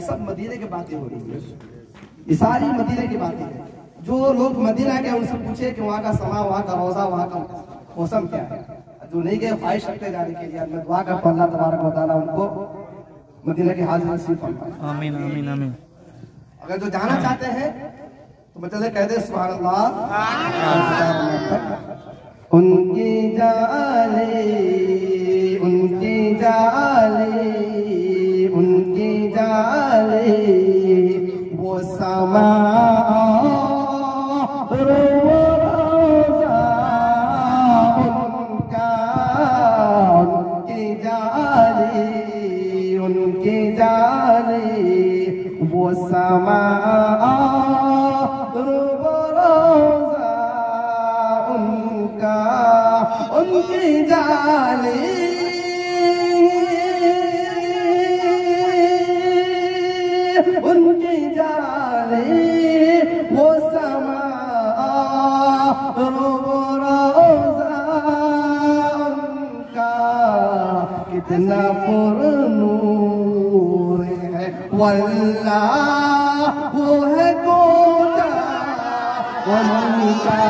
सब मदीने की बातें हो रही है, ये सारी मदीने की बातें हैं। जो लोग मदीना गए उनसे पूछे कि वहाँ का समा, वहाँ का रोजा, वहाँ का मौसम क्या है। जो नहीं गए ख्वाहिश रखते जाने के लिए, मैं दुआ करता हूं अल्लाह तबारक व तआला उनको मदीना की हाजिर नसीब फरमाए। आमीन आमीन आमीन। अगर जो जाना चाहते हैं तो मतलब कह दे सुभान अल्लाह। उनकी जाले, उनकी जाले, उनकी जाले, वो समा रोजा उनका, उनकी जाले, उनकी जाले, वो समा रोजा उनका, उनकी जाले, उनकी जाले, वो समा रोजा उनका, कितना पुरनूर है वल्लाह वो है गोदा उनका।